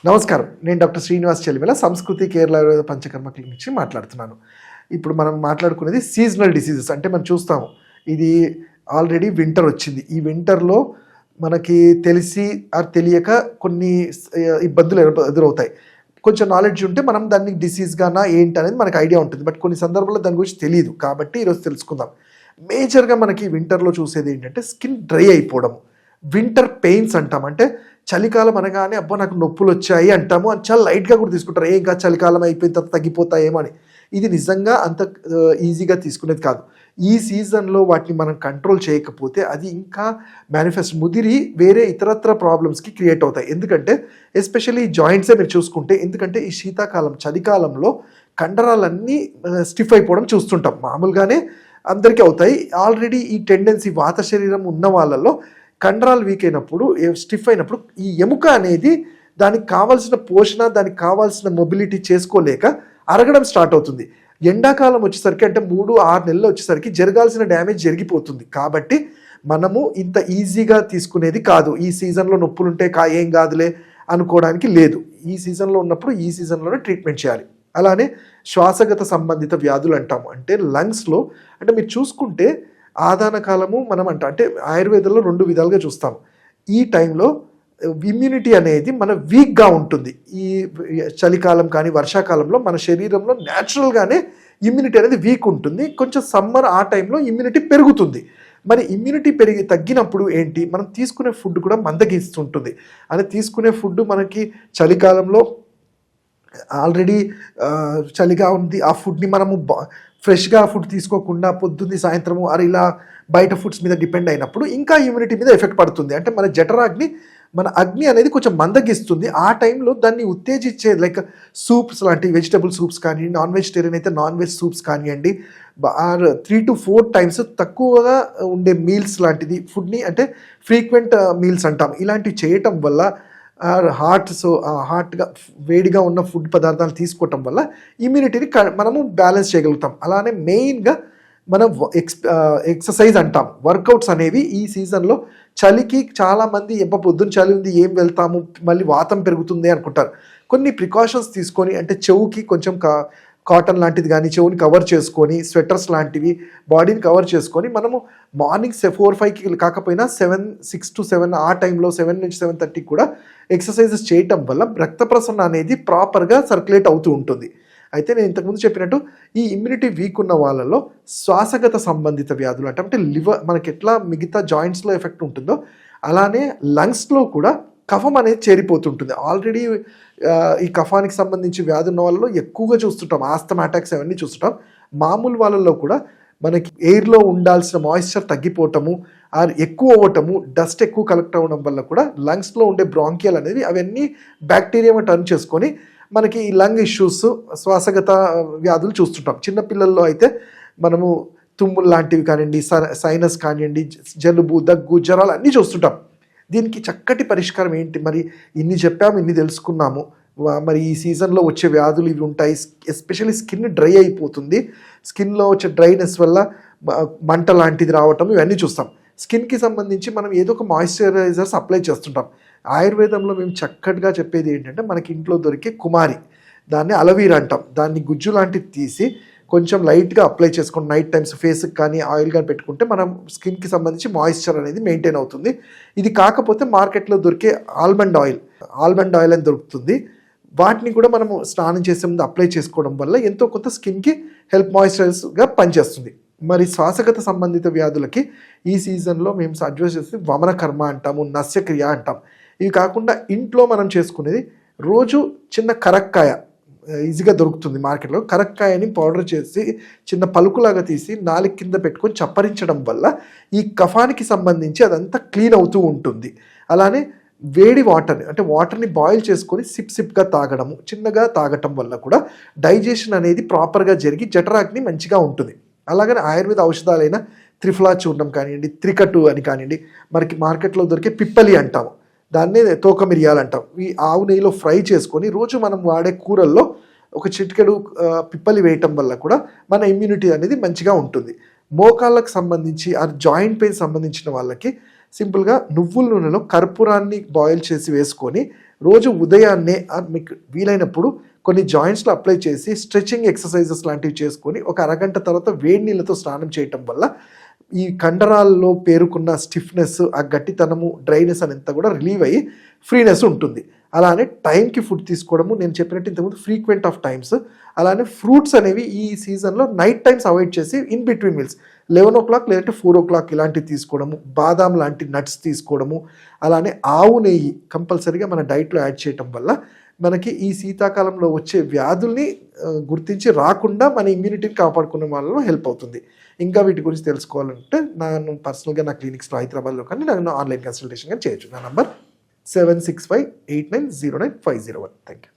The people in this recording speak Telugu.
నమస్కారం. నేను డాక్టర్ శ్రీనివాస్ చెలిమెల సంస్కృతి కేరళ ఆయుర్వేద పంచకర్మ క్లినిక్ నుంచి మాట్లాడుతున్నాను. ఇప్పుడు మనం మాట్లాడుకునేది సీజనల్ డిసీజెస్. అంటే మనం చూస్తాము, ఇది ఆల్రెడీ వింటర్ వచ్చింది. ఈ వింటర్లో మనకి తెలిసి తెలియక కొన్ని ఇబ్బందులు ఎదురవుతాయి. కొంచెం నాలెడ్జ్ ఉంటే మనం దాన్ని డిసీజ్గానా ఏంటి అనేది మనకు ఐడియా ఉంటుంది. బట్ కొన్ని సందర్భాల్లో దాని గురించి తెలియదు. కాబట్టి ఈరోజు తెలుసుకుందాం. మేజర్గా మనకి వింటర్లో చూసేది ఏంటంటే స్కిన్ డ్రై అయిపోవడం, వింటర్ పెయిన్స్ అంటాం. అంటే చలికాలం అనగానే అబ్బా నాకు నొప్పులు వచ్చాయి అంటాము, అని చాలా లైట్గా కూడా తీసుకుంటారు. ఇంకా చలికాలం అయిపోయిన తర్వాత తగ్గిపోతాయేమో అని. ఇది నిజంగా అంత ఈజీగా తీసుకునేది కాదు. ఈ సీజన్లో వాటిని మనం కంట్రోల్ చేయకపోతే అది ఇంకా మేనిఫెస్ట్ ముదిరి వేరే ఇతరత్ర ప్రాబ్లమ్స్కి క్రియేట్ అవుతాయి. ఎందుకంటే ఎస్పెషల్లీ జాయింట్సే మీరు చూసుకుంటే, ఎందుకంటే ఈ శీతాకాలం చలికాలంలో కండరాలన్నీ స్టిఫ్ అయిపోవడం చూస్తుంటాం. మామూలుగానే అందరికీ అవుతాయి. ఆల్రెడీ ఈ టెండెన్సీ వాత శరీరం ఉన్న వాళ్ళలో కండరాలు వీక్ అయినప్పుడు, స్టిఫ్ అయినప్పుడు ఈ ఎముక అనేది దానికి కావాల్సిన పోషణ, దానికి కావాల్సిన మొబిలిటీ చేసుకోలేక అరగడం స్టార్ట్ అవుతుంది. ఎండాకాలం వచ్చేసరికి, అంటే 3-6 నెలలు వచ్చేసరికి జరగాల్సిన డ్యామేజ్ జరిగిపోతుంది. కాబట్టి మనము ఇంత ఈజీగా తీసుకునేది కాదు. ఈ సీజన్లో నొప్పులుంటే ఏం కాదులే అనుకోవడానికి లేదు. ఈ సీజన్లో ఉన్నప్పుడు ఈ సీజన్లోనే ట్రీట్మెంట్ చేయాలి. అలానే శ్వాసగత సంబంధిత వ్యాధులు అంటాము. అంటే లంగ్స్లో, అంటే మీరు చూసుకుంటే ఆదాన కాలము మనం అంటే ఆయుర్వేదంలో 2 విధాలుగా చూస్తాము. ఈ టైంలో ఇమ్యూనిటీ అనేది మన వీక్గా ఉంటుంది. ఈ చలికాలం కానీ వర్షాకాలంలో మన శరీరంలో న్యాచురల్గానే ఇమ్యూనిటీ అనేది వీక్ ఉంటుంది. కొంచెం సమ్మర్ ఆ టైంలో ఇమ్యూనిటీ పెరుగుతుంది. మరి ఇమ్యూనిటీ తగ్గినప్పుడు ఏంటి, మనం తీసుకునే ఫుడ్ కూడా మందగిస్తుంటుంది. అని తీసుకునే ఫుడ్ మనకి చలికాలంలో ఆల్రెడీ చలిగా ఉంది, ఆ ఫుడ్ని మనము ఫ్రెష్గా ఫుడ్ తీసుకోకుండా పొద్దున్నే సాయంత్రము ఇలా బయట ఫుడ్స్ మీద డిపెండ్ అయినప్పుడు ఇంకా ఇమ్యూనిటీ మీద ఎఫెక్ట్ పడుతుంది. అంటే మన జఠరాగ్ని, మన అగ్ని అనేది కొంచెం మందగిస్తుంది. ఆ టైంలో దాన్ని ఉత్తేజించే లైక్ సూప్స్ లాంటి వెజిటబుల్ సూప్స్ కానీ, నాన్ వెజిటేరియన్ అయితే నాన్ వెజ్ సూప్స్ కానివ్వండి, 3 to 4 times తక్కువగా ఉండే మీల్స్ లాంటిది ఫుడ్ని, అంటే ఫ్రీక్వెంట్ మీల్స్ అంటాం, ఇలాంటివి చేయటం వల్ల హాట్గా వేడిగా ఉన్న ఫుడ్ పదార్థాలు తీసుకోవటం వల్ల ఇమ్యూనిటీని మనము బ్యాలెన్స్ చేయగలుగుతాం. అలానే మెయిన్గా మనం ఎక్సర్సైజ్ అంటాం, వర్కౌట్స్ అనేవి ఈ సీజన్లో చలికి చాలామంది పొద్దున్న చలి ఉంది ఏం వెళ్తాము, మళ్ళీ వాతం పెరుగుతుంది అనుకుంటారు. కొన్ని ప్రికాషన్స్ తీసుకొని, అంటే చెవుకి కొంచెం కాటన్ లాంటిది కానీ చెవుని కవర్ చేసుకొని, స్వెటర్స్ లాంటివి బాడీని కవర్ చేసుకొని మనము మార్నింగ్ 4-5కి కాకపోయినా 6 to 7 ఆ టైంలో 7 నుంచి 7:30 కూడా ఎక్సర్సైజెస్ చేయటం వల్ల రక్త ప్రసరణ అనేది ప్రాపర్గా సర్క్యులేట్ అవుతూ ఉంటుంది. అయితే నేను ఇంతకుముందు చెప్పినట్టు ఈ ఇమ్యూనిటీ వీక్ ఉన్న వాళ్ళలో శ్వాసగత సంబంధిత వ్యాధులు అంటే లివర్ మనకి ఎట్లా మిగతా జాయింట్స్లో ఎఫెక్ట్ ఉంటుందో అలానే లంగ్స్లో కూడా కఫం అనేది చేరిపోతుంటుంది. ఆల్రెడీ ఈ కఫానికి సంబంధించి వ్యాధి ఉన్న వాళ్ళలో ఎక్కువగా చూస్తుంటాం, ఆస్తమా అటాక్స్ అవన్నీ చూస్తుంటాం. మామూలు వాళ్ళల్లో కూడా మనకి ఎయిర్లో ఉండాల్సిన మాయిశ్చర్ తగ్గిపోవటము, ఎక్కువ అవ్వటము, డస్ట్ ఎక్కువ కలెక్ట్ అవ్వడం వల్ల కూడా లంగ్స్లో ఉండే బ్రాంకియల్ అనేది అవన్నీ బ్యాక్టీరియా టర్న్ చేసుకొని మనకి ఈ లంగ్ ఇష్యూస్, శ్వాసగత వ్యాధులు చూస్తుంటాం. చిన్నపిల్లల్లో అయితే మనము తుమ్ములు లాంటివి కానివ్వండి, సైనస్ కానివ్వండి, జలుబు, దగ్గు, జ్వరాలు అన్నీ చూస్తుంటాం. దీనికి చక్కటి పరిష్కారం ఏంటి? మరి ఇన్ని చెప్పాము, ఇన్ని తెలుసుకున్నాము. మరి ఈ సీజన్లో వచ్చే వ్యాధులు ఇవి ఉంటాయి. ఎస్పెషల్లీ స్కిన్ డ్రై అయిపోతుంది. స్కిన్లో వచ్చే డ్రైనెస్ వల్ల మంట లాంటిది రావటం, ఇవన్నీ చూస్తాం. స్కిన్కి సంబంధించి మనం ఏదో ఒక మాయిశ్చరైజర్స్ అప్లై చేస్తుంటాం. ఆయుర్వేదంలో మేము చక్కటిగా చెప్పేది ఏంటంటే, మనకి ఇంట్లో దొరికే కుమారి, దాన్ని అలవీరా అంటాం, దాన్ని గుజ్జు లాంటిది తీసి కొంచెం లైట్గా అప్లై చేసుకొని నైట్ టైమ్స్ ఫేస్కి కానీ ఆయిల్ కానీ పెట్టుకుంటే మనం స్కిన్కి సంబంధించి మాయిశ్చర్ అనేది మెయింటైన్ అవుతుంది. ఇది కాకపోతే మార్కెట్లో దొరికే ఆల్మండ్ ఆయిల్ అని దొరుకుతుంది. వాటిని కూడా మనము స్నానం చేసే ముందు అప్లై చేసుకోవడం వల్ల ఎంతో కొంత స్కిన్కి మాయిశ్చరైజర్గా పనిచేస్తుంది. మరి శ్వాసగత సంబంధిత వ్యాధులకి ఈ సీజన్లో మేము అడ్వైస్ చేసి వమన కర్మ అంటాము, నస్యక్రియ అంటాం. ఇవి కాకుండా ఇంట్లో మనం చేసుకునేది రోజు చిన్న కరక్కాయ ఈజీగా దొరుకుతుంది మార్కెట్లో. కరక్కాయని పౌడర్ చేసి చిన్న పలుకులాగా తీసి నాలుగు కింద పెట్టుకొని చప్పరించడం వల్ల ఈ కఫానికి సంబంధించి అదంతా క్లీన్ అవుతూ ఉంటుంది. అలానే వేడి వాటర్ని బాయిల్ చేసుకొని సిప్గా తాగడము, చిన్నగా తాగటం వల్ల కూడా డైజెషన్ అనేది ప్రాపర్గా జరిగి జఠరాగ్ని మంచిగా ఉంటుంది. అలాగనే ఆయుర్వేద ఔషధాలైన త్రిఫలా చూర్ణం కానివ్వండి, త్రికటు అని కానివ్వండి, మనకి మార్కెట్లో దొరికే పిప్పలి అంటాము, దాన్నే తోక మిరియాలు అంటాం. ఈ ఆవు నెయ్యిలో ఫ్రై చేసుకొని రోజు మనం వాడే కూరల్లో ఒక చిటికెడు పిప్పలి వేయటం వల్ల కూడా మన ఇమ్యూనిటీ అనేది మంచిగా ఉంటుంది. మోకాళ్ళకు సంబంధించి జాయింట్ పెయిన్ సంబంధించిన వాళ్ళకి సింపుల్గా నువ్వుల నూనెలో కర్పూరాన్ని బాయిల్ చేసి వేసుకొని రోజు ఉదయాన్నే మీకు వీలైనప్పుడు కొన్ని జాయింట్స్లో అప్లై చేసి స్ట్రెచింగ్ ఎక్సర్సైజెస్ లాంటివి చేసుకొని ఒక అరగంట తర్వాత వేడి నీళ్ళతో స్నానం చేయటం వల్ల ఈ కండరాల్లో పేరుకున్న స్టిఫ్నెస్, ఆ గట్టితనము, డ్రైనెస్ అంతా కూడా రిలీవ్ అయ్యి ఫ్రీనెస్ ఉంటుంది. అలానే టైంకి ఫుడ్ తీసుకోవడము, నేను చెప్పినట్టు ఇంతకుముందు ఫ్రీక్వెంట్ ఆఫ్ టైమ్స్. అలానే ఫ్రూట్స్ అనేవి ఈ సీజన్లో నైట్ టైమ్స్ అవాయిడ్ చేసి ఇన్ బిట్వీన్ మీల్స్ 11 లేదంటే 4 ఇలాంటివి తీసుకోవడము, బాదాం లాంటి నట్స్ తీసుకోవడము, అలానే ఆవు నెయ్యి కంపల్సరీగా మన డైట్లో యాడ్ చేయటం వల్ల మనకి ఈ శీతాకాలంలో వచ్చే వ్యాధుల్ని గుర్తించి రాకుండా మన ఇమ్యూనిటీని కాపాడుకునే వాళ్ళలో హెల్ప్ అవుతుంది. ఇంకా వీటి గురించి తెలుసుకోవాలంటే నన్ను పర్సనల్గా నా క్లినిక్స్లో హైదరాబాద్లో కానీ నన్ను ఆన్లైన్ కన్సల్టేషన్ కానీ చేయొచ్చు. నా నంబర్ 7658909501. Thank you.